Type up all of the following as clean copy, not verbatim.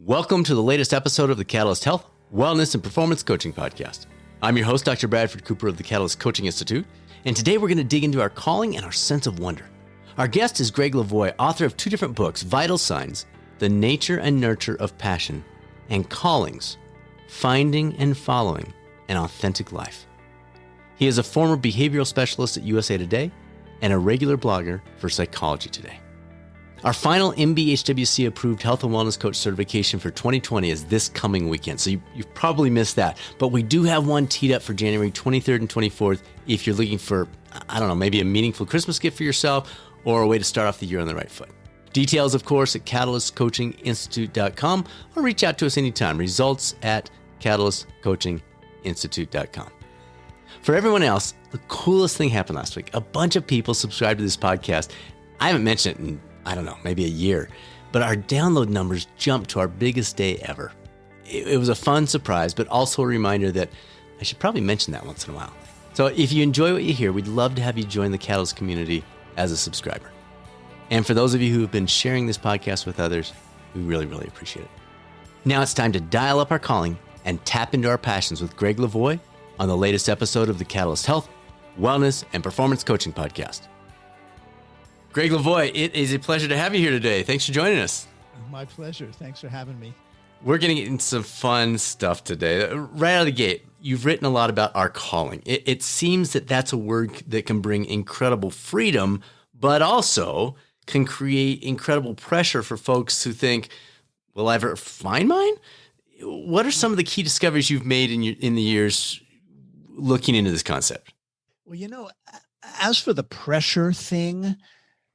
Welcome to the latest episode of the Catalyst Health, Wellness, and Performance Coaching Podcast. I'm your host, Dr. Bradford Cooper of the Catalyst Coaching Institute, and today we're going to dig into our calling and our sense of wonder. Our guest is Gregg Levoy, author of two different books, Vital Signs, The Nature and Nurture of Passion, and Callings, Finding and Following an Authentic Life. He is a former behavioral specialist at USA Today and a regular blogger for Psychology Today. Our final MBHWC approved health and wellness coach certification for 2020 is this coming weekend. So you've probably missed that, but we do have one teed up for January 23rd and 24th. If you're looking for, maybe a meaningful Christmas gift for yourself or a way to start off the year on the right foot. Details, of course, at catalystcoachinginstitute.com or reach out to us anytime. Results at catalystcoachinginstitute.com. For everyone else, the coolest thing happened last week. A bunch of people subscribed to this podcast. I haven't mentioned it in maybe a year, but our download numbers jumped to our biggest day ever. It was a fun surprise, but also a reminder that I should probably mention that once in a while. So if you enjoy what you hear, we'd love to have you join the Catalyst community as a subscriber. And for those of you who have been sharing this podcast with others, we really, really appreciate it. Now it's time to dial up our calling and tap into our passions with Gregg Levoy on the latest episode of the Catalyst Health, Wellness, and Performance Coaching Podcast. Gregg Levoy, it is a pleasure to have you here today. Thanks for joining us. My pleasure. Thanks for having me. We're going to get into some fun stuff today. Right out of the gate, you've written a lot about our calling. It seems that that's a word that can bring incredible freedom, but also can create incredible pressure for folks who think, will I ever find mine? What are some of the key discoveries you've made in the years looking into this concept? Well, as for the pressure thing,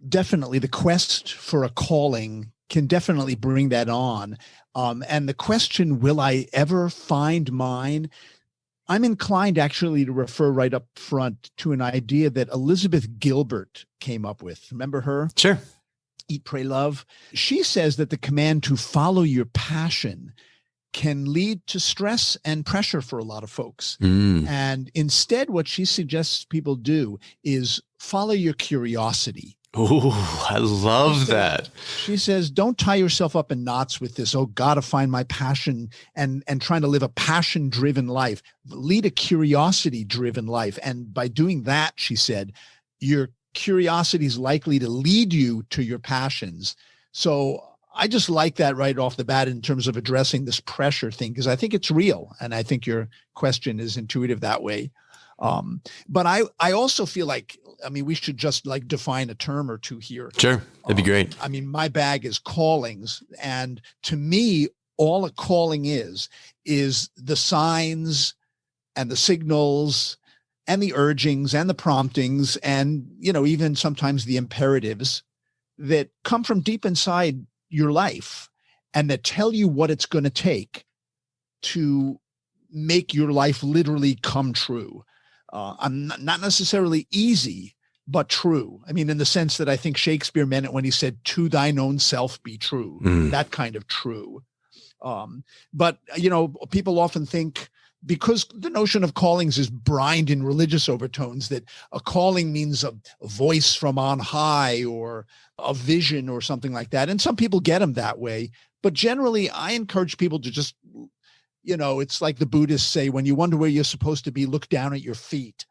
definitely the quest for a calling can definitely bring that on. And the question, will I ever find mine? I'm inclined actually to refer right up front to an idea that Elizabeth Gilbert came up with. Remember her? Sure. Eat, Pray, Love. She says that the command to follow your passion can lead to stress and pressure for a lot of folks. And instead, what she suggests people do is follow your curiosity. Oh, I love that. She says, don't tie yourself up in knots with this, gotta find my passion and trying to live a passion-driven life. Lead a curiosity-driven life. And by doing that, she said, your curiosity is likely to lead you to your passions. So I just like that right off the bat in terms of addressing this pressure thing, because I think it's real. And I think your question is intuitive that way. But I also feel like, we should just define a term or two here. Sure. That'd be great. My bag is callings. And to me, all a calling is the signs and the signals and the urgings and the promptings and, even sometimes the imperatives that come from deep inside your life and that tell you what it's going to take to make your life literally come true. Not necessarily easy, but true. In the sense that I think Shakespeare meant it when he said, to thine own self be true, that kind of true. But people often think, because the notion of callings is brined in religious overtones, that a calling means a voice from on high or a vision or something like that. And some people get them that way. But generally, I encourage people to just, it's like the Buddhists say, when you wonder where you're supposed to be, look down at your feet.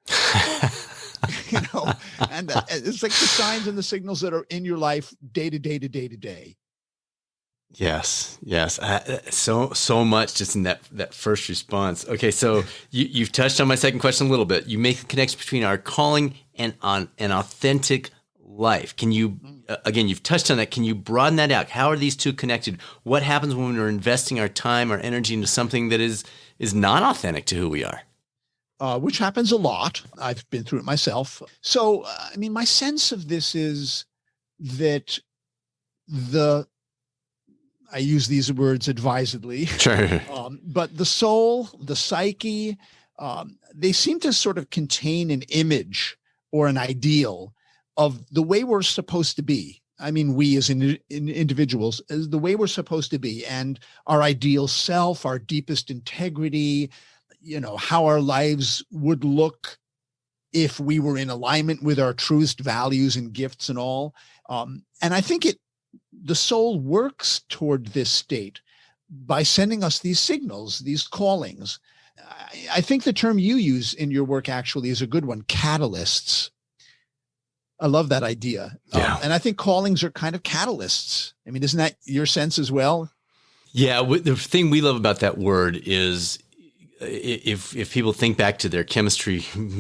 And it's like the signs and the signals that are in your life day to day to day to day. Yes. So much just in that first response. Okay, so you've touched on my second question a little bit. You make the connection between our calling and on an authentic life. Can you, again, you've touched on that. Can you broaden that out? How are these two connected? What happens when we're investing our time, our energy into something that is not authentic to who we are? Which happens a lot. I've been through it myself. So, my sense of this is that I use these words advisedly. Sure. But the soul, the psyche, they seem to sort of contain an image or an ideal of the way we're supposed to be. We as individuals, is the way we're supposed to be, and our ideal self, our deepest integrity, how our lives would look if we were in alignment with our truest values and gifts and all. And I think the soul works toward this state, by sending us these signals, these callings. I think the term you use in your work actually is a good one, catalysts. I love that idea. Yeah. And I think callings are kind of catalysts. I mean, isn't that your sense as well? Yeah. The thing we love about that word is if people think back to their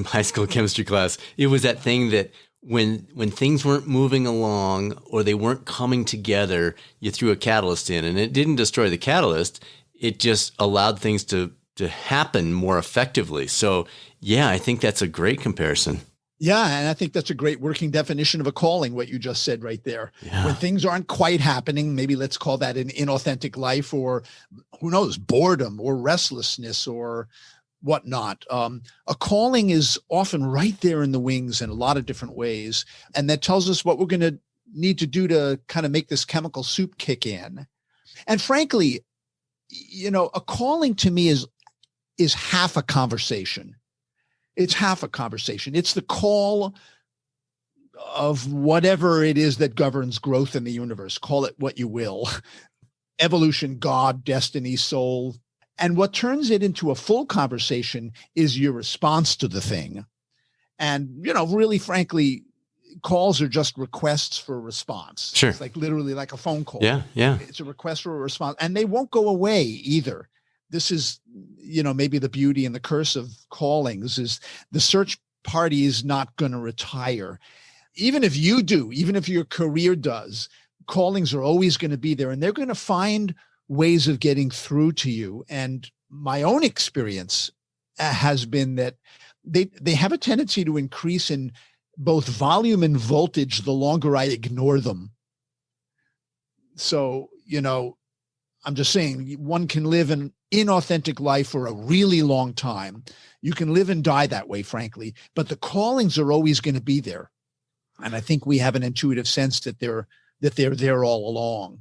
high school chemistry class, it was that thing that when things weren't moving along or they weren't coming together, you threw a catalyst in, and it didn't destroy the catalyst. It just allowed things to happen more effectively. So yeah, I think that's a great comparison. Yeah. And I think that's a great working definition of a calling, what you just said right there. Yeah. When things aren't quite happening, maybe let's call that an inauthentic life, or who knows, boredom or restlessness or whatnot. A calling is often right there in the wings in a lot of different ways. And that tells us what we're going to need to do to kind of make this chemical soup kick in. And frankly, a calling to me is half a conversation. It's half a conversation. It's the call of whatever it is that governs growth in the universe. Call it what you will. Evolution, God, destiny, soul. And what turns it into a full conversation is your response to the thing. And, really, frankly, calls are just requests for a response. Sure. It's like literally like a phone call. Yeah. Yeah. It's a request for a response. And they won't go away either. This is, maybe the beauty and the curse of callings is the search party is not going to retire. Even if you do, even if your career does, callings are always going to be there, and they're going to find ways of getting through to you. And my own experience has been that they have a tendency to increase in both volume and voltage the longer I ignore them. So, I'm just saying, one can live an inauthentic life for a really long time. You can live and die that way, frankly, but the callings are always going to be there. And I think we have an intuitive sense that they're there all along.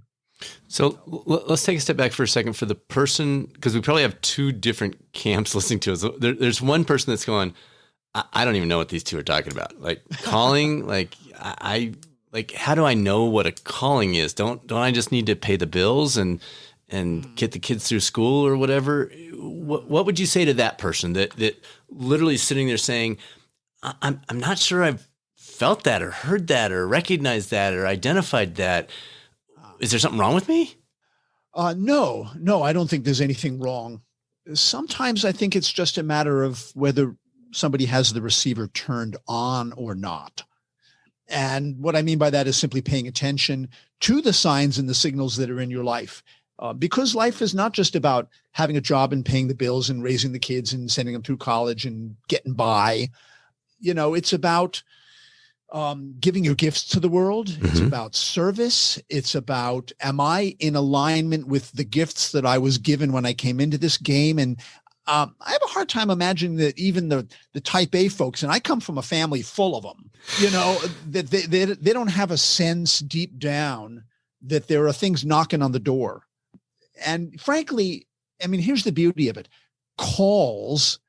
So let's take a step back for a second for the person, because we probably have two different camps listening to us. There's one person that's going, I don't even know what these two are talking about. Like calling, how do I know what a calling is? Don't I just need to pay the bills and get the kids through school or whatever? What would you say to that person that literally is sitting there saying, I'm not sure I've felt that or heard that or recognized that or identified that. Is there something wrong with me? No, I don't think there's anything wrong. Sometimes I think it's just a matter of whether somebody has the receiver turned on or not. And what I mean by that is simply paying attention to the signs and the signals that are in your life. Because life is not just about having a job and paying the bills and raising the kids and sending them through college and getting by. It's about giving your gifts to the world. Mm-hmm. It's about service. It's about, am I in alignment with the gifts that I was given when I came into this game? And I have a hard time imagining that even the type A folks, and I come from a family full of them, that they don't have a sense deep down that there are things knocking on the door. And frankly, I mean, here's the beauty of it. Calls,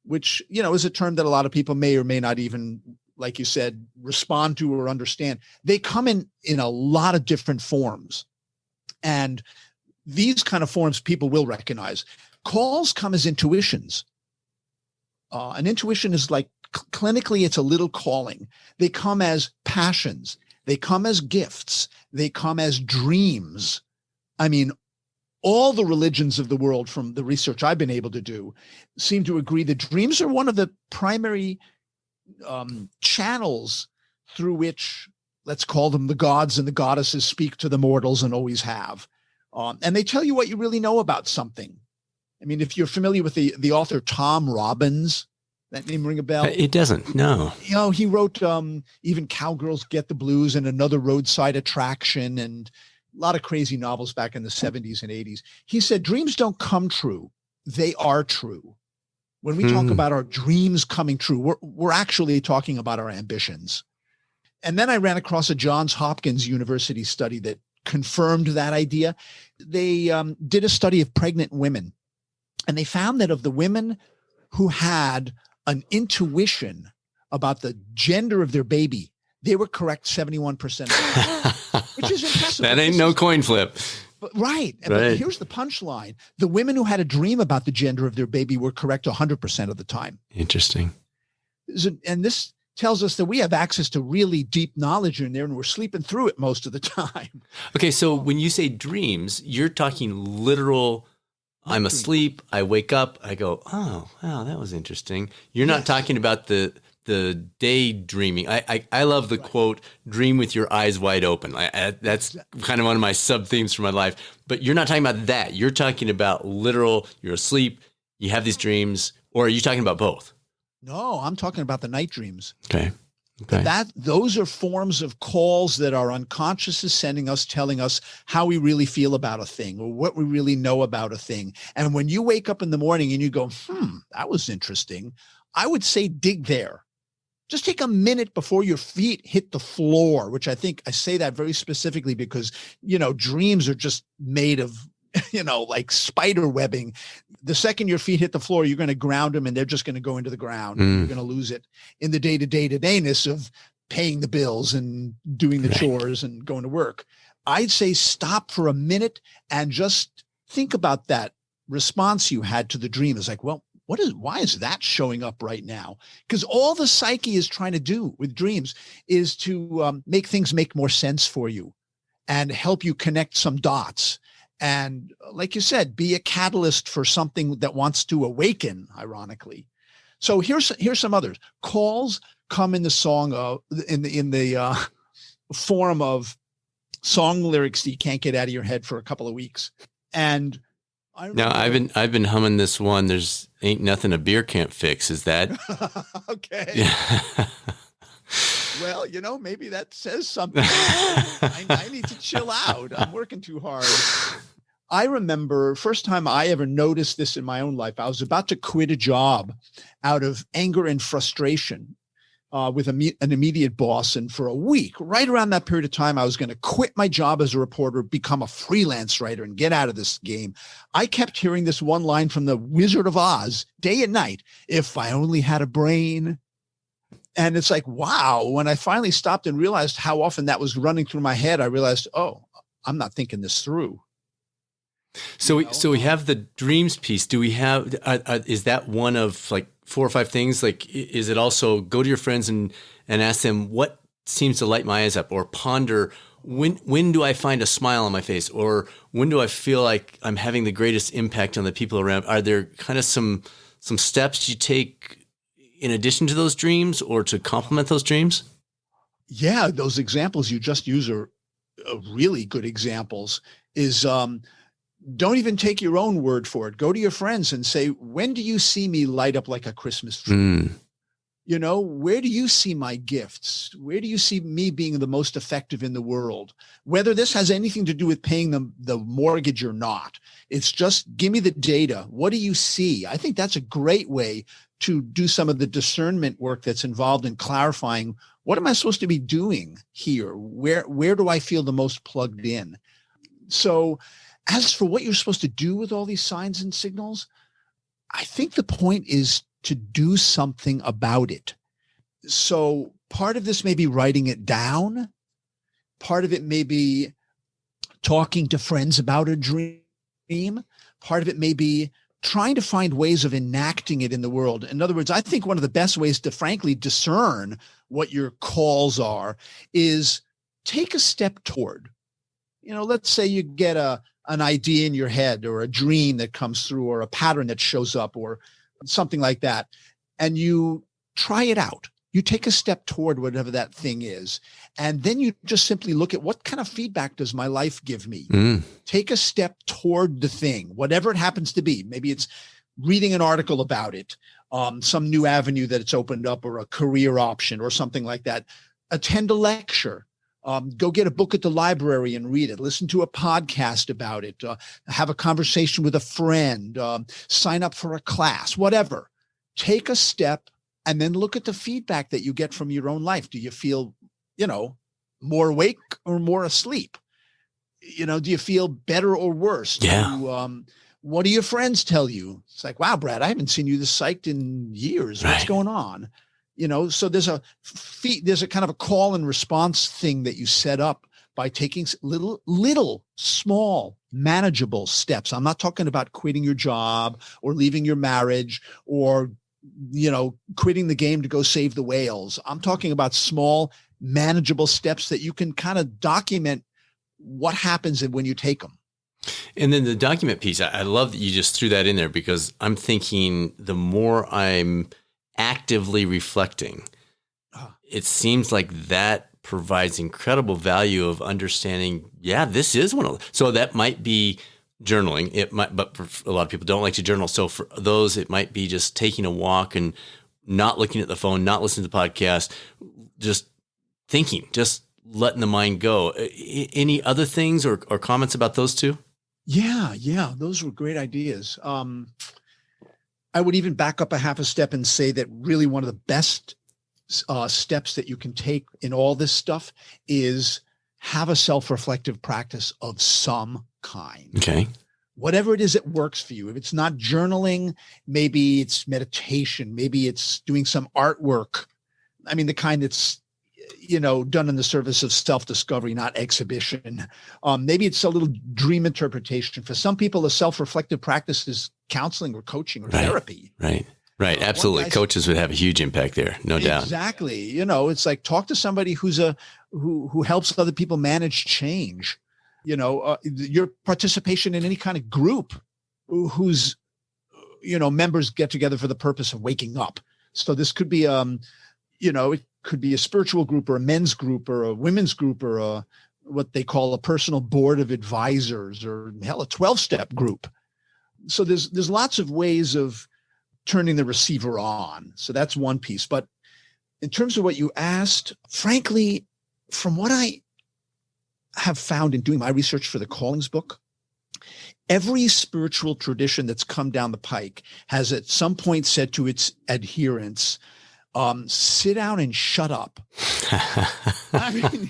which, is a term that a lot of people may or may not even, like you said, respond to or understand. They come in a lot of different forms. And these kind of forms people will recognize. Calls come as intuitions. An intuition is like, clinically, it's a little calling. They come as passions. They come as gifts. They come as dreams. I mean, all the religions of the world, from the research I've been able to do, seem to agree that dreams are one of the primary channels through which, let's call them, the gods and the goddesses speak to the mortals and always have. And they tell you what you really know about something. I mean, if you're familiar with the author Tom Robbins, that name ring a bell? It doesn't, no. He wrote Even Cowgirls Get the Blues and Another Roadside Attraction and a lot of crazy novels back in the 70s and 80s. He said, dreams don't come true. They are true. When we talk about our dreams coming true, we're actually talking about our ambitions. And then I ran across a Johns Hopkins University study that confirmed that idea. They did a study of pregnant women, and they found that of the women who had an intuition about the gender of their baby, they were correct 71%, which is impressive. That ain't no coin flip. Right. But here's the punchline. The women who had a dream about the gender of their baby were correct 100% of the time. Interesting. And this tells us that we have access to really deep knowledge in there, and we're sleeping through it most of the time. Okay, so when you say dreams, you're talking literal, I'm asleep, I wake up, I go, oh, wow, that was interesting. You're not talking about the daydreaming. I love the quote, dream with your eyes wide open. That's kind of one of my sub-themes for my life. But you're not talking about that. You're talking about literal, you're asleep, you have these dreams, or are you talking about both? No, I'm talking about the night dreams. Okay. Those are forms of calls that our unconscious is sending us, telling us how we really feel about a thing or what we really know about a thing. And when you wake up in the morning and you go, that was interesting, I would say dig there. Just take a minute before your feet hit the floor, which I think I say that very specifically because, dreams are just made of, like spider webbing. The second your feet hit the floor, you're going to ground them and they're just going to go into the ground. You're going to lose it in the day-to-day-to-dayness of paying the bills and doing the chores and going to work. I'd say stop for a minute and just think about that response you had to the dream. It's like, well, why is that showing up right now? Because all the psyche is trying to do with dreams is to make things make more sense for you and help you connect some dots. And like you said, be a catalyst for something that wants to awaken, ironically. So here's some others. Calls come in the song of in the form of song lyrics that you can't get out of your head for a couple of weeks. And now I've been humming this one. There's ain't nothing a beer can't fix. Is that okay? Yeah. Well, maybe that says something. I need to chill out. I'm working too hard. I remember first time I ever noticed this in my own life. I was about to quit a job out of anger and frustration with an immediate boss. And for a week, right around that period of time, I was going to quit my job as a reporter, become a freelance writer and get out of this game. I kept hearing this one line from the Wizard of Oz day and night. If I only had a brain. And it's like, wow, when I finally stopped and realized how often that was running through my head, I realized, oh, I'm not thinking this through. So we have the dreams piece. Do we have, is that one of like 4 or 5 things? Like, is it also go to your friends and ask them what seems to light my eyes up, or ponder when do I find a smile on my face, or when do I feel like I'm having the greatest impact on the people around? Are there kind of some steps you take in addition to those dreams or to complement those dreams? Yeah, those examples you just use are really good examples. Don't even take your own word for it. Go to your friends and say, when do you see me light up like a Christmas tree? Where do you see my gifts? Where do you see me being the most effective in the world? Whether this has anything to do with paying the mortgage or not, it's just give me the data. What do you see? I think that's a great way to do some of the discernment work that's involved in clarifying, what am I supposed to be doing here? Where do I feel the most plugged in? So as for what you're supposed to do with all these signs and signals, I think the point is to do something about it. So part of this may be writing it down. Part of it may be talking to friends about a dream. Part of it may be trying to find ways of enacting it in the world. In other words, I think one of the best ways to frankly discern what your calls are is take a step toward. Let's say you get an idea in your head or a dream that comes through or a pattern that shows up or something like that, and you try it out. You take a step toward whatever that thing is, and then you just simply look at what kind of feedback does my life give me? Take a step toward the thing, whatever it happens to be. Maybe it's reading an article about it, some new avenue that it's opened up, or a career option or something like that. Attend a lecture. Go get a book at the library and read it. Listen to a podcast about it. Have a conversation with a friend. Sign up for a class, whatever. Take a step and then look at the feedback that you get from your own life. Do you feel, more awake or more asleep? Do you feel better or worse? Yeah. What do your friends tell you? It's like, wow, Brad, I haven't seen you this psyched in years. What's going on? So there's a kind of a call and response thing that you set up by taking little, small, manageable steps. I'm not talking about quitting your job or leaving your marriage or, quitting the game to go save the whales. I'm talking about small, manageable steps that you can kind of document what happens when you take them. And then the document piece, I love that you just threw that in there, because I'm thinking the more I'm actively reflecting, it seems like that provides incredible value of understanding, this is one of them. So that might be journaling. It might, but for a lot of people don't like to journal. So for those, it might be just taking a walk and not looking at the phone, not listening to the podcast, just thinking, just letting the mind go. Any other things or comments about those two? Yeah. Those were great ideas. I would even back up a half a step and say that really one of the best steps that you can take in all this stuff is have a self-reflective practice of some kind. Okay. Whatever it is that works for you. If it's not journaling, maybe it's meditation, maybe it's doing some artwork. I mean, the kind that's, done in the service of self-discovery, not exhibition. Maybe it's a little dream interpretation. For some people, a self-reflective practice is counseling or coaching or therapy. Right. Absolutely. Coaches would have a huge impact there. No doubt. Exactly. It's like talk to somebody who helps other people manage change. Your participation in any kind of group whose, members get together for the purpose of waking up. So this could be, it could be a spiritual group or a men's group or a women's group or what they call a personal board of advisors, or hell, a 12-step group. So there's lots of ways of turning the receiver on. So that's one piece. But in terms of what you asked, frankly, from what I have found in doing my research for the Callings book, every spiritual tradition that's come down the pike has at some point said to its adherents, sit down and shut up. I mean,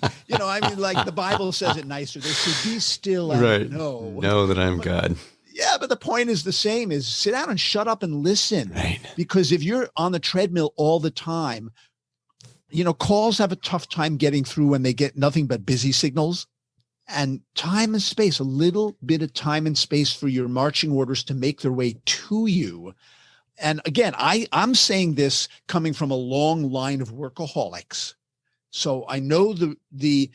like the Bible says it nicer. They say, be still and know that I'm God. Yeah, but the point is the same, is sit down and shut up and listen. Right. Because if you're on the treadmill all the time, calls have a tough time getting through when they get nothing but busy signals. And time and space, a little bit of time and space for your marching orders to make their way to you. And again, I'm saying this coming from a long line of workaholics. So I know the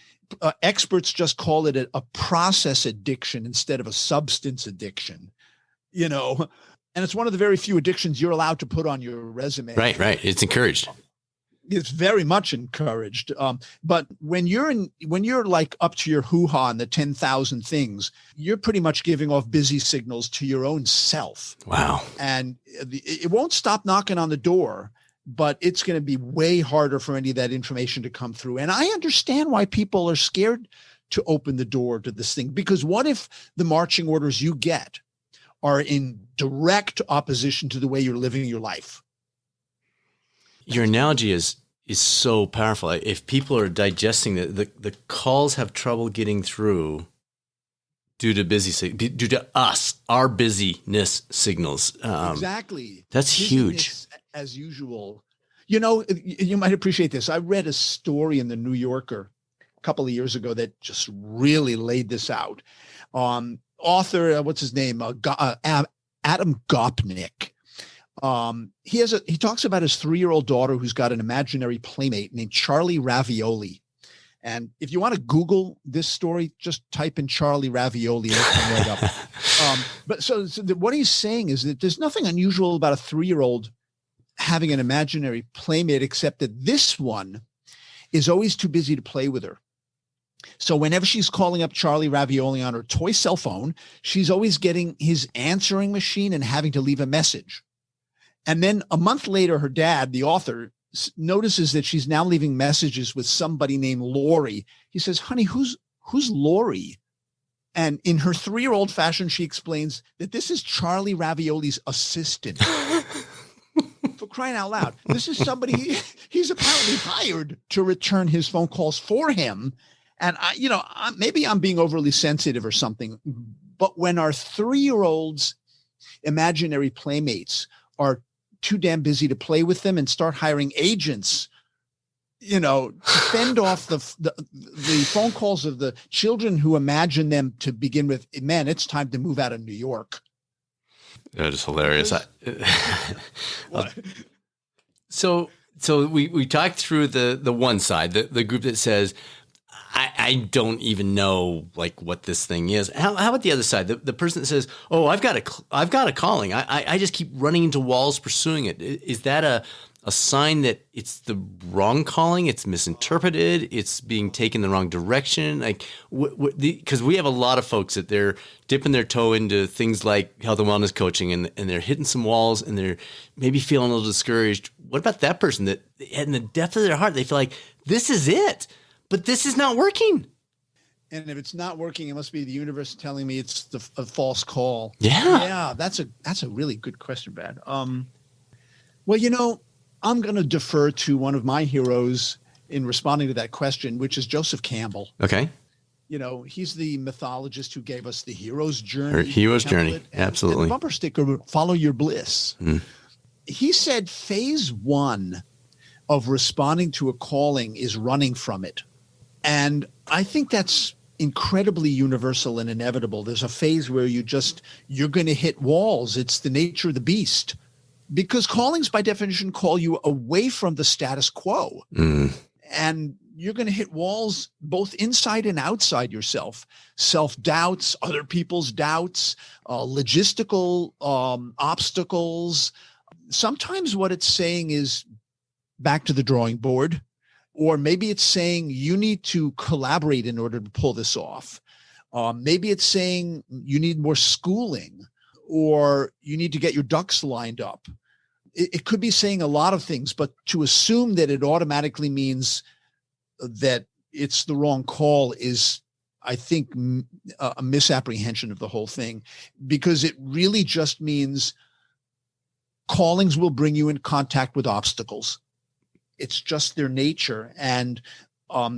experts just call it a process addiction instead of a substance addiction, and it's one of the very few addictions you're allowed to put on your resume. Right. It's encouraged. It's very much encouraged. But when you're like up to your hoo-ha and the 10,000 things, you're pretty much giving off busy signals to your own self. Wow. And it won't stop knocking on the door, but it's going to be way harder for any of that information to come through. And I understand why people are scared to open the door to this thing, because what if the marching orders you get are in direct opposition to the way you're living your life? Your analogy is so powerful. If people are digesting the calls have trouble getting through due to our busyness signals. Exactly. That's huge. As usual. You might appreciate this. I read a story in the New Yorker a couple of years ago that just really laid this out. Author, what's his name? Adam Gopnik. He talks about his 3-year-old daughter who's got an imaginary playmate named Charlie Ravioli. And if you want to Google this story, just type in Charlie Ravioli and it'll come right up. But so what he's saying is that there's nothing unusual about a 3-year-old having an imaginary playmate, except that this one is always too busy to play with her. So whenever she's calling up Charlie Ravioli on her toy cell phone, she's always getting his answering machine and having to leave a message. And then a month later, her dad, the author, notices that she's now leaving messages with somebody named Lori. He says, honey, who's Lori? And in her 3-year-old fashion, she explains that this is Charlie Ravioli's assistant. For crying out loud. This is somebody he's apparently hired to return his phone calls for him. And maybe I'm being overly sensitive or something, but when our 3-year-olds imaginary playmates are too damn busy to play with them and start hiring agents to fend off the phone calls of the children who imagine them to begin with, man, it's time to move out of New York. That is hilarious. So we talked through the one side, the group that says, I don't even know like what this thing is. How about the other side? The person that says, oh, I've got a calling. I just keep running into walls pursuing it. Is that a sign that it's the wrong calling? It's misinterpreted. It's being taken the wrong direction. Like, because we have a lot of folks that they're dipping their toe into things like health and wellness coaching, and they're hitting some walls, and they're maybe feeling a little discouraged. What about that person that in the depth of their heart, they feel like this is it, but this is not working? And if it's not working, it must be the universe telling me it's a false call. Yeah. That's a really good question, Brad. Well, I'm going to defer to one of my heroes in responding to that question, which is Joseph Campbell. Okay. He's the mythologist who gave us the hero's journey. Hero's journey. Absolutely. And the bumper sticker, follow your bliss. Mm. He said phase one of responding to a calling is running from it. And I think that's incredibly universal and inevitable. There's a phase where you're going to hit walls. It's the nature of the beast. Because callings, by definition, call you away from the status quo. Mm. And you're going to hit walls both inside and outside yourself. Self-doubts, other people's doubts, logistical obstacles. Sometimes what it's saying is back to the drawing board, or maybe it's saying you need to collaborate in order to pull this off. Maybe it's saying you need more schooling, or you need to get your ducks lined up. It could be saying a lot of things, but to assume that it automatically means that it's the wrong call is, I think, a misapprehension of the whole thing, because it really just means callings will bring you in contact with obstacles. It's just their nature. And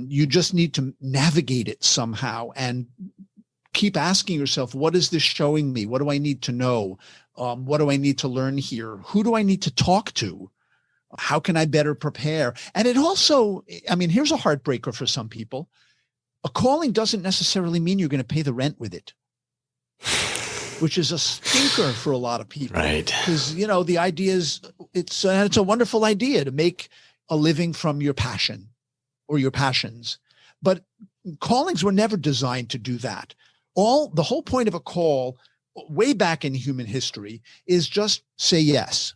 you just need to navigate it somehow and keep asking yourself, what is this showing me? What do I need to know? What do I need to learn here? Who do I need to talk to? How can I better prepare? And it also, here's a heartbreaker for some people. A calling doesn't necessarily mean you're going to pay the rent with it, which is a stinker for a lot of people. Right. Because, the idea is, it's a wonderful idea to make a living from your passion or your passions. But callings were never designed to do that. The whole point of a call way back in human history is just say yes.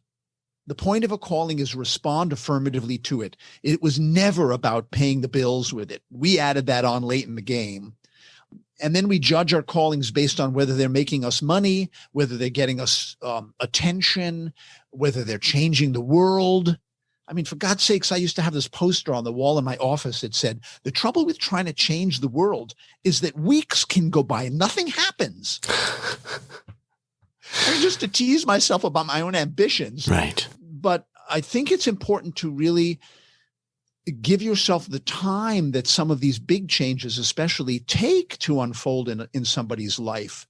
The point of a calling is respond affirmatively to it. It was never about paying the bills with it. We added that on late in the game. And then we judge our callings based on whether they're making us money, whether they're getting us attention, whether they're changing the world. For God's sakes, I used to have this poster on the wall in my office that said, the trouble with trying to change the world is that weeks can go by and nothing happens. Just to tease myself about my own ambitions. Right. But I think it's important to really give yourself the time that some of these big changes especially take to unfold in somebody's life,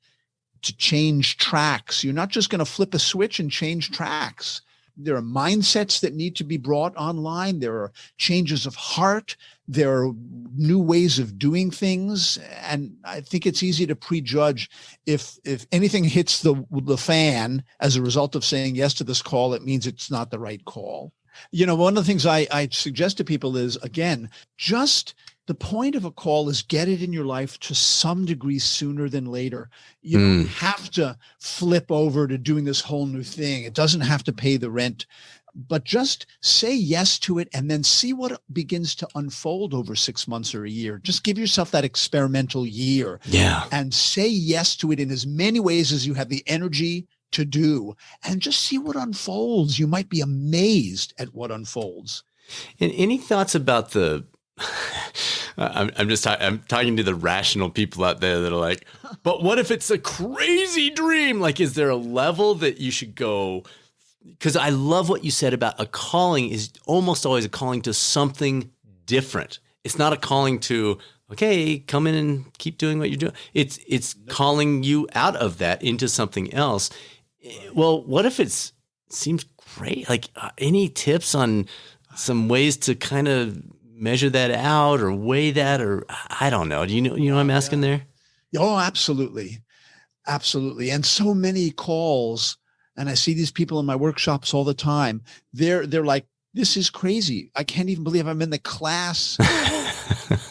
to change tracks. You're not just going to flip a switch and change tracks. There are mindsets that need to be brought online. There are changes of heart. There are new ways of doing things. And I think it's easy to prejudge if anything hits the fan as a result of saying yes to this call, it means it's not the right call. One of the things I suggest to people is, again, just the point of a call is get it in your life to some degree sooner than later. You don't have to flip over to doing this whole new thing. It doesn't have to pay the rent, but just say yes to it and then see what begins to unfold over 6 months or a year. Just give yourself that experimental year and say yes to it in as many ways as you have the energy to do, and just see what unfolds. You might be amazed at what unfolds. And any thoughts about I'm talking to the rational people out there that are like, but what if it's a crazy dream? Like, is there a level that you should go? Because I love what you said about a calling is almost always a calling to something different. It's not a calling to, okay, come in and keep doing what you're doing. It's calling you out of that into something else. Well, what if seems great? Like any tips on some ways to kind of measure that out or weigh that, or I don't know. Do you know what I'm asking there? Oh, absolutely. Absolutely. And so many calls, and I see these people in my workshops all the time. They're like, this is crazy. I can't even believe I'm in the class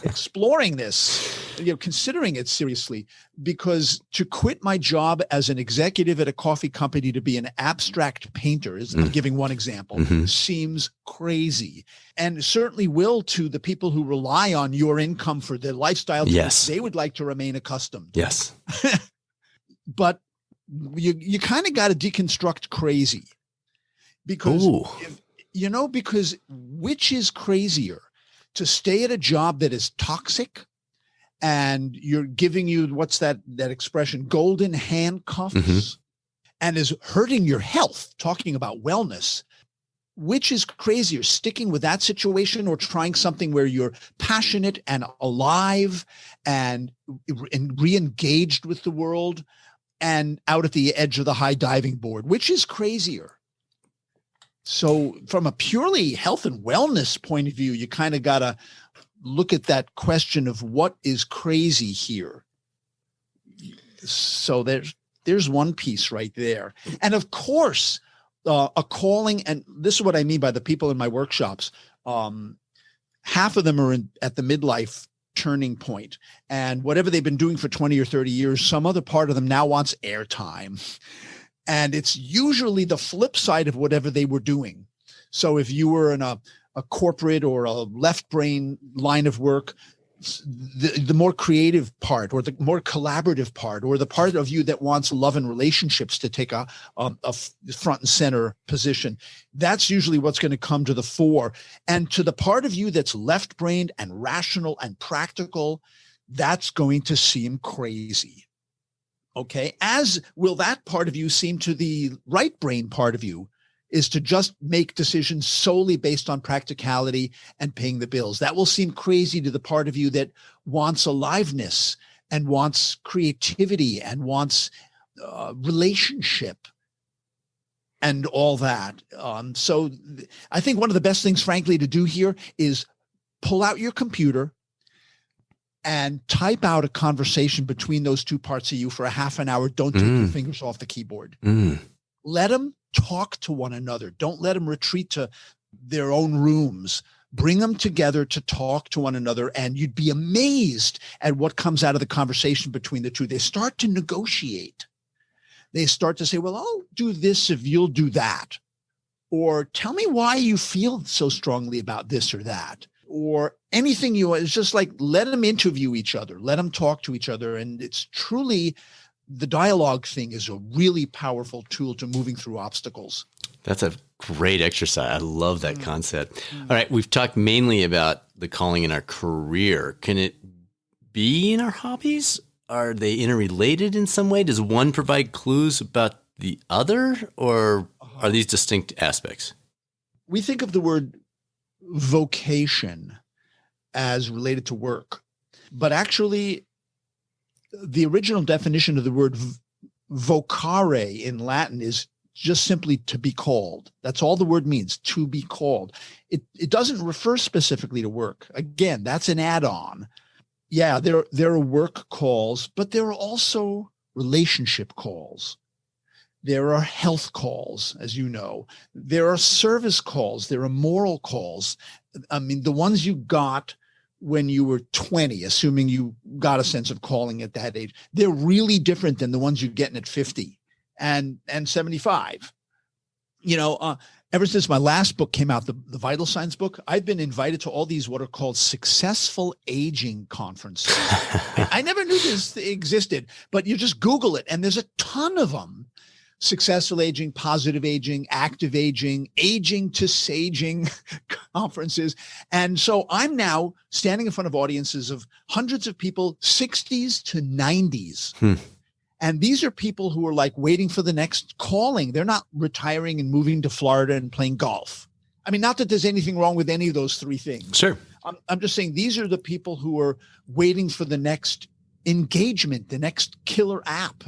exploring this, considering it seriously, because to quit my job as an executive at a coffee company to be an abstract painter, I'm giving one example, seems crazy, and certainly will to the people who rely on your income for their lifestyle. Yes. They would like to remain accustomed. Yes. But you kind of got to deconstruct crazy, because because which is crazier, to stay at a job that is toxic and you're giving you, what's that expression, golden handcuffs, and is hurting your health, talking about wellness. Which is crazier, sticking with that situation or trying something where you're passionate and alive and re-engaged with the world and out at the edge of the high diving board? Which is crazier? So from a purely health and wellness point of view, you kind of got to look at that question of what is crazy here. So there's one piece right there. And of course, a calling, and this is what I mean by the people in my workshops. Half of them are at the midlife turning point, and whatever they've been doing for 20 or 30 years, some other part of them now wants airtime. And it's usually the flip side of whatever they were doing. So if you were in a corporate or a left brain line of work, the more creative part or the more collaborative part or the part of you that wants love and relationships to take a front and center position, that's usually what's going to come to the fore. And to the part of you that's left-brained and rational and practical, that's going to seem crazy. Okay, as will that part of you seem to the right brain part of you, is to just make decisions solely based on practicality and paying the bills. That will seem crazy to the part of you that wants aliveness and wants creativity and wants relationship and all that. So I think one of the best things, frankly, to do here is pull out your computer and type out a conversation between those two parts of you for a half an hour. Don't take your fingers off the keyboard. Let them talk to one another. Don't let them retreat to their own rooms. Bring them together to talk to one another, and you'd be amazed at what comes out of the conversation between the two. They start to negotiate. They start to say, well, I'll do this if you'll do that. Or tell me why you feel so strongly about this or that. Or anything it's just like, let them interview each other, let them talk to each other. And it's truly, the dialogue thing is a really powerful tool to moving through obstacles. That's a great exercise. I love that concept. All right. We've talked mainly about the calling in our career. Can it be in our hobbies? Are they interrelated in some way? Does one provide clues about the other, or are these distinct aspects? We think of the word vocation as related to work, but actually the original definition of the word vocare in Latin is just simply to be called. That's all the word means, to be called. It doesn't refer specifically to work. Again, that's an add-on. Yeah, there are work calls, but there are also relationship calls. There are health calls, as you know. There are service calls. There are moral calls. I mean, the ones you got when you were 20, assuming you got a sense of calling at that age, they're really different than the ones you're getting at 50 and 75. Ever since my last book came out, the Vital Signs book, I've been invited to all these what are called successful aging conferences. I never knew this existed, but you just Google it, and there's a ton of them. Successful aging, positive aging, active aging, aging to saging conferences. And so I'm now standing in front of audiences of hundreds of people, 60s to 90s. And these are people who are like waiting for the next calling. They're not retiring and moving to Florida and playing golf. I mean, not that there's anything wrong with any of those three things. Sure. I'm just saying these are the people who are waiting for the next engagement, the next killer app.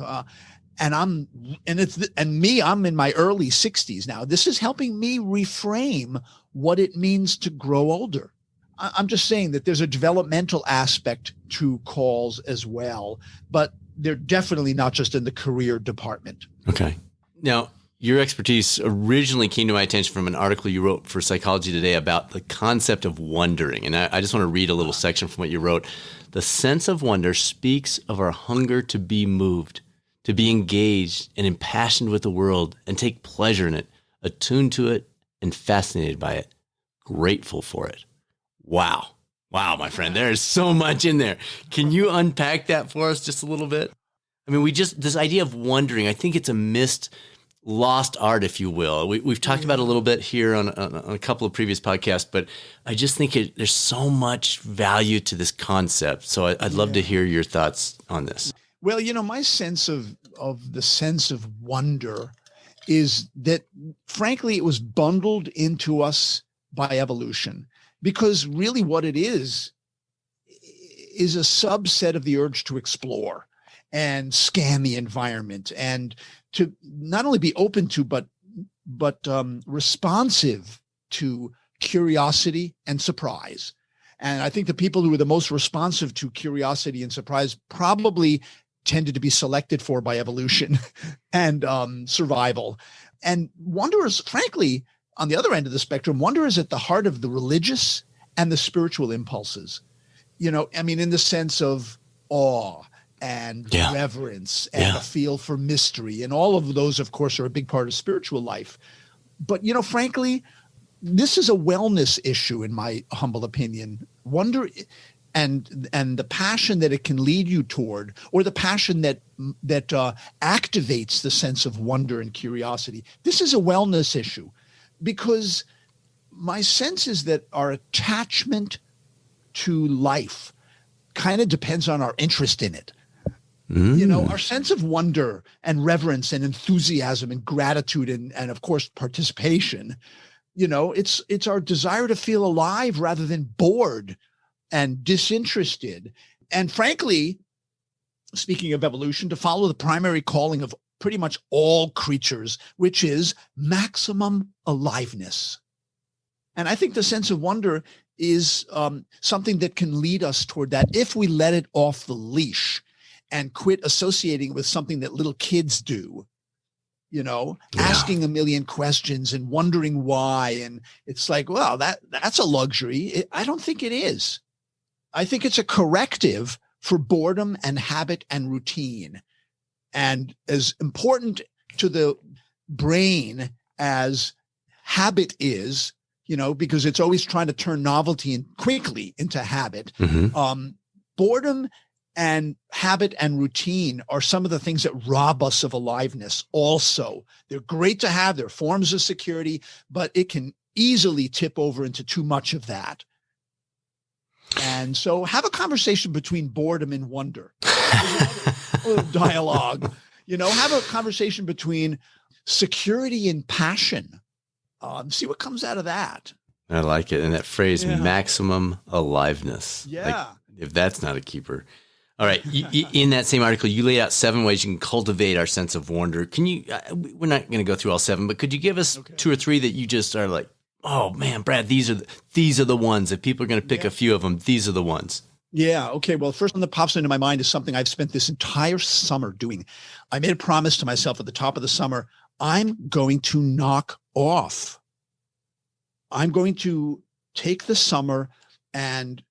I'm in my early 60s now. This is helping me reframe what it means to grow older. I'm just saying that there's a developmental aspect to calls as well, but they're definitely not just in the career department. Okay. Now, your expertise originally came to my attention from an article you wrote for Psychology Today about the concept of wondering. And I just want to read a little section from what you wrote. The sense of wonder speaks of our hunger to be moved, to be engaged and impassioned with the world and take pleasure in it, attuned to it and fascinated by it, grateful for it. Wow. Wow, my friend, there is so much in there. Can you unpack that for us just a little bit? I mean, this idea of wondering, I think it's a lost art, if you will. We've talked about it a little bit here on a couple of previous podcasts, but I just think there's so much value to this concept. So I'd love to hear your thoughts on this. Well, my sense of the sense of wonder is that, frankly, it was bundled into us by evolution, because really what it is a subset of the urge to explore and scan the environment and to not only be open to, but responsive to curiosity and surprise. And I think the people who were the most responsive to curiosity and surprise probably tended to be selected for by evolution and survival. And wonder is, frankly, on the other end of the spectrum, wonder is at the heart of the religious and the spiritual impulses. In the sense of awe and reverence and a feel for mystery. And all of those, of course, are a big part of spiritual life. But, frankly, this is a wellness issue, in my humble opinion. Wonder and the passion that it can lead you toward, or the passion that activates the sense of wonder and curiosity. This is a wellness issue, because my sense is that our attachment to life kind of depends on our interest in it. Our sense of wonder and reverence and enthusiasm and gratitude and of course, participation, it's our desire to feel alive rather than bored and disinterested. And frankly, speaking of evolution, to follow the primary calling of pretty much all creatures, which is maximum aliveness. And I think the sense of wonder is something that can lead us toward that if we let it off the leash and quit associating with something that little kids do, asking a million questions and wondering why. And it's like, well, that's a luxury. I don't think it is. I think it's a corrective for boredom and habit and routine. And as important to the brain as habit is, because it's always trying to turn novelty and quickly into habit. Boredom and habit and routine are some of the things that rob us of aliveness also. They're great to have. They're forms of security, but it can easily tip over into too much of that. And so have a conversation between boredom and wonder. Dialogue, have a conversation between security and passion. See what comes out of that. I like it. And that phrase, maximum aliveness. Yeah. Like, if that's not a keeper. All right. In that same article, you laid out 7 ways you can cultivate our sense of wonder. Can you, we're not going to go through all 7, but could you give us 2 or 3 that you just are like, oh man, Brad, these are the ones. If people are going to pick a few of them, these are the ones. Yeah. Okay. Well, first one that pops into my mind is something I've spent this entire summer doing. I made a promise to myself at the top of the summer. I'm going to knock off. I'm going to take the summer and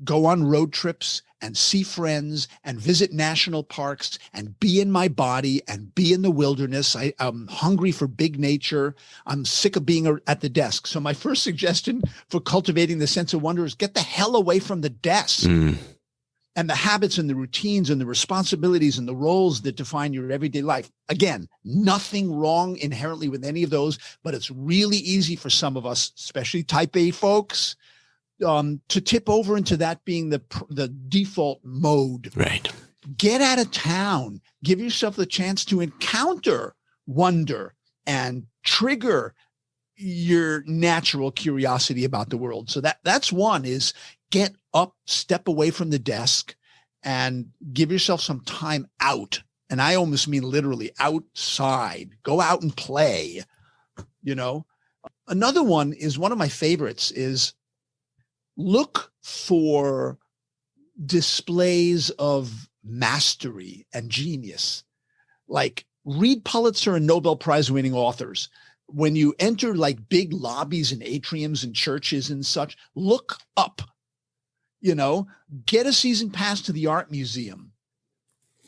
go on road trips and see friends and visit national parks and be in my body and be in the wilderness. I'm hungry for big nature. I'm sick of being at the desk. So my first suggestion for cultivating the sense of wonder is get the hell away from the desk. And the habits and the routines and the responsibilities and the roles that define your everyday life. Again, nothing wrong inherently with any of those, but it's really easy for some of us, especially type A folks, to tip over into that being the default mode. Right. Get out of town. Give yourself the chance to encounter wonder and trigger your natural curiosity about the world. So that's one, is get up, step away from the desk, and give yourself some time out. And I almost mean literally outside. Go out and play. Another one is, one of my favorites is look for displays of mastery and genius. Like, read Pulitzer and Nobel Prize winning authors. When you enter like big lobbies and atriums and churches and such, look up, get a season pass to the art museum,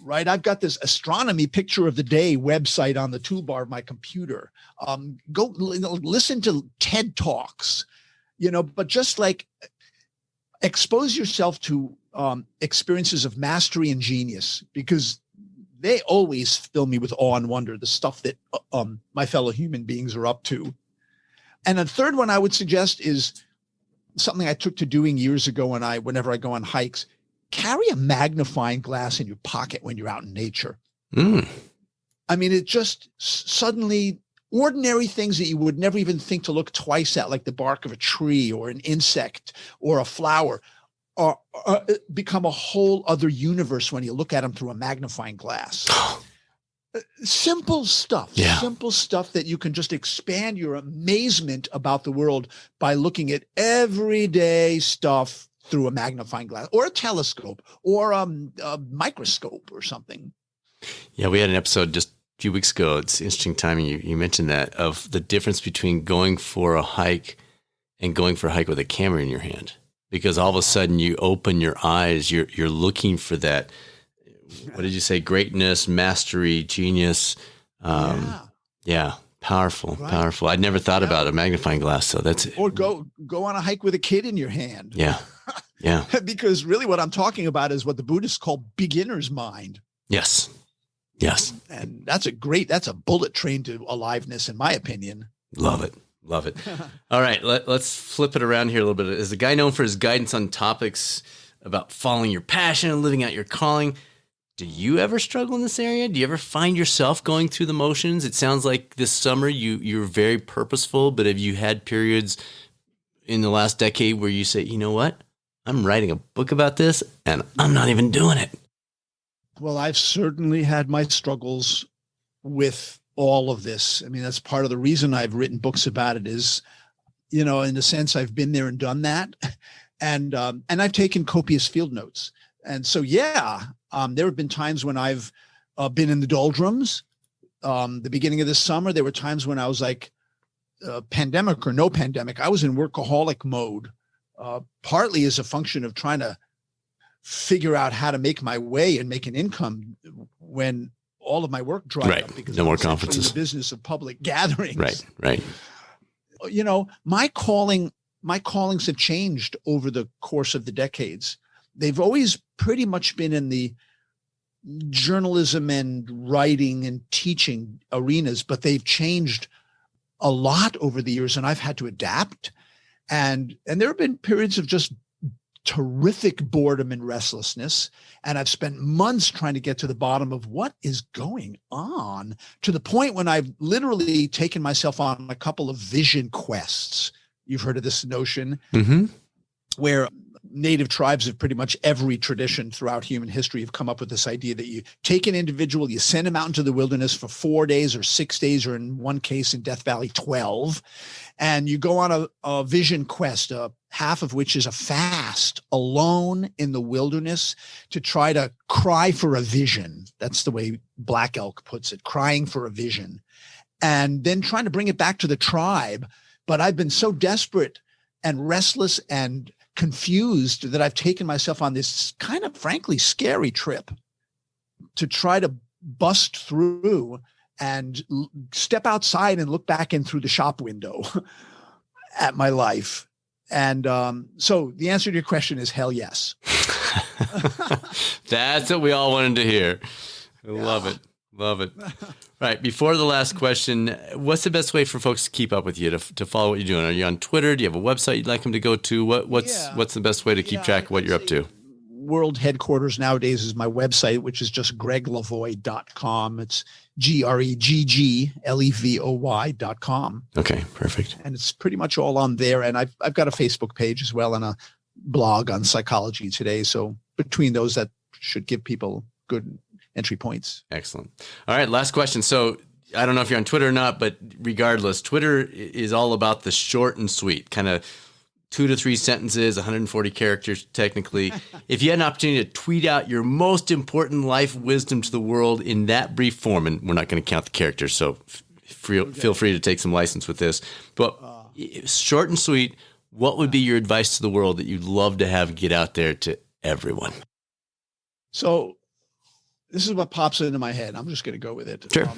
right? I've got this astronomy picture of the day website on the toolbar of my computer. Go listen to TED Talks, but just like expose yourself to experiences of mastery and genius, because they always fill me with awe and wonder, the stuff that my fellow human beings are up to. And a third one I would suggest is something I took to doing years ago whenever I go on hikes. Carry a magnifying glass in your pocket when you're out in nature. I mean, it just suddenly, ordinary things that you would never even think to look twice at, like the bark of a tree or an insect or a flower, are become a whole other universe when you look at them through a magnifying glass. Simple stuff that you can just expand your amazement about the world by looking at everyday stuff through a magnifying glass or a telescope or a microscope or something. Yeah, we had an episode just a few weeks ago. It's interesting timing. You mentioned that, of the difference between going for a hike and going for a hike with a camera in your hand. Because all of a sudden you open your eyes, you're looking for that. What did you say? Greatness, mastery, genius. Powerful, right. Powerful. I'd never thought about a magnifying glass. So that's or go on a hike with a kid in your hand. Yeah. Because really, what I'm talking about is what the Buddhists call beginner's mind. Yes. And that's a bullet train to aliveness, in my opinion. Love it. All right, let's flip it around here a little bit. As a guy known for his guidance on topics about following your passion and living out your calling, do you ever struggle in this area? Do you ever find yourself going through the motions? It sounds like this summer you're very purposeful, but have you had periods in the last decade where you say, you know what, I'm writing a book about this and I'm not even doing it? Well, I've certainly had my struggles with all of this. I mean, that's part of the reason I've written books about it is, in a sense, I've been there and done that. And I've taken copious field notes. And so, there have been times when I've been in the doldrums. The beginning of this summer, there were times when I was like, pandemic or no pandemic, I was in workaholic mode, partly as a function of trying to figure out how to make my way and make an income when all of my work dried up, because no more conferences. The business of public gatherings. Right. My callings have changed over the course of the decades. They've always pretty much been in the journalism and writing and teaching arenas, but they've changed a lot over the years, and I've had to adapt. And there have been periods of just terrific boredom and restlessness. And I've spent months trying to get to the bottom of what is going on, to the point when I've literally taken myself on a couple of vision quests. You've heard of this notion, where native tribes of pretty much every tradition throughout human history have come up with this idea that you take an individual, you send him out into the wilderness for 4 days or 6 days, or in one case in Death Valley, 12, and you go on a vision quest, half of which is a fast alone in the wilderness to try to cry for a vision. That's the way Black Elk puts it, crying for a vision, and then trying to bring it back to the tribe. But I've been so desperate and restless and confused that I've taken myself on this kind of frankly scary trip to try to bust through and step outside and look back in through the shop window at my life. And so the answer to your question is hell yes. That's what we all wanted to hear. I love it. Right. Before the last question, what's the best way for folks to keep up with you, to follow what you're doing? Are you on Twitter? Do you have a website you'd like them to go to? What's the best way to keep track of what you're up to? World headquarters nowadays is my website, which is just gregglevoy.com. It's GREGGLEVOY.com. Okay, perfect. And it's pretty much all on there. And I've got a Facebook page as well and a blog on Psychology Today. So between those, that should give people good entry points. Excellent. All right, last question. So I don't know if you're on Twitter or not, but regardless, Twitter is all about the short and sweet, kind of 2 to 3 sentences, 140 characters technically. If you had an opportunity to tweet out your most important life wisdom to the world in that brief form, and we're not going to count the characters, so feel free to take some license with this, but short and sweet, what would be your advice to the world that you'd love to have get out there to everyone? So this is what pops into my head. I'm just going to go with it. Sure.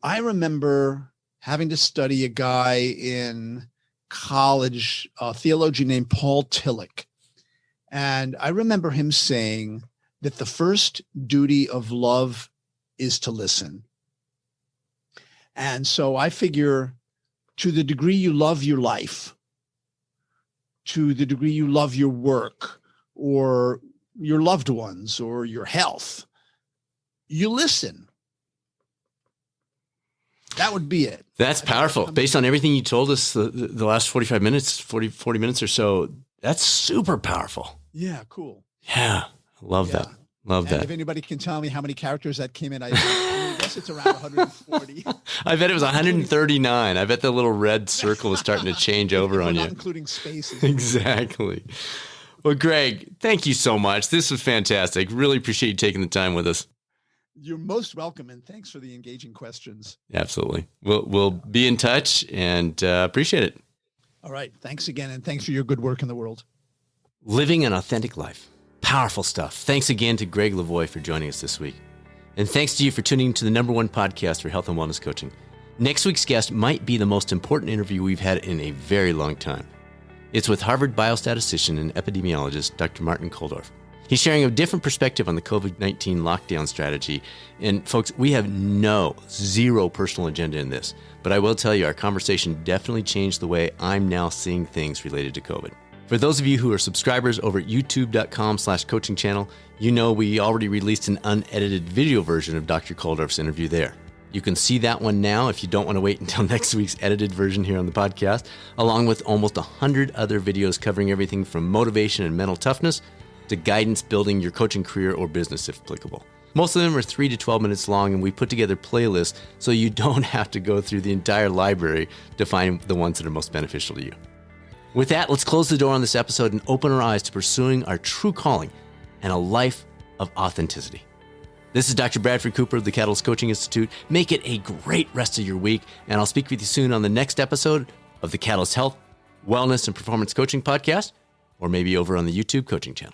I remember having to study a guy in college, a theologian named Paul Tillich. And I remember him saying that the first duty of love is to listen. And so I figure, to the degree you love your life, to the degree you love your work or your loved ones or your health, you listen. That would be it. That's powerful. Based on everything you told us the last 40 minutes or so, that's super powerful. Yeah, cool. Yeah, love that. Love that. If anybody can tell me how many characters that came in, I guess it's around 140. I bet it was 139. I bet the little red circle was starting to change over on you. Not including spaces. Exactly. Well, Gregg, thank you so much. This was fantastic. Really appreciate you taking the time with us. You're most welcome, and thanks for the engaging questions. Absolutely. We'll be in touch and appreciate it. All right. Thanks again, and thanks for your good work in the world. Living an authentic life. Powerful stuff. Thanks again to Gregg Levoy for joining us this week. And thanks to you for tuning to the #1 podcast for health and wellness coaching. Next week's guest might be the most important interview we've had in a very long time. It's with Harvard biostatistician and epidemiologist, Dr. Martin Kulldorff. He's sharing a different perspective on the COVID-19 lockdown strategy. And folks, we have zero personal agenda in this. But I will tell you, our conversation definitely changed the way I'm now seeing things related to COVID. For those of you who are subscribers over at youtube.com/coaching channel, you know we already released an unedited video version of Dr. Kulldorff's interview there. You can see that one now if you don't want to wait until next week's edited version here on the podcast, along with almost 100 other videos covering everything from motivation and mental toughness to guidance building your coaching career or business if applicable. Most of them are 3 to 12 minutes long, and we put together playlists so you don't have to go through the entire library to find the ones that are most beneficial to you. With that, let's close the door on this episode and open our eyes to pursuing our true calling and a life of authenticity. This is Dr. Bradford Cooper of the Catalyst Coaching Institute. Make it a great rest of your week, and I'll speak with you soon on the next episode of the Catalyst Health, Wellness, and Performance Coaching Podcast, or maybe over on the YouTube coaching channel.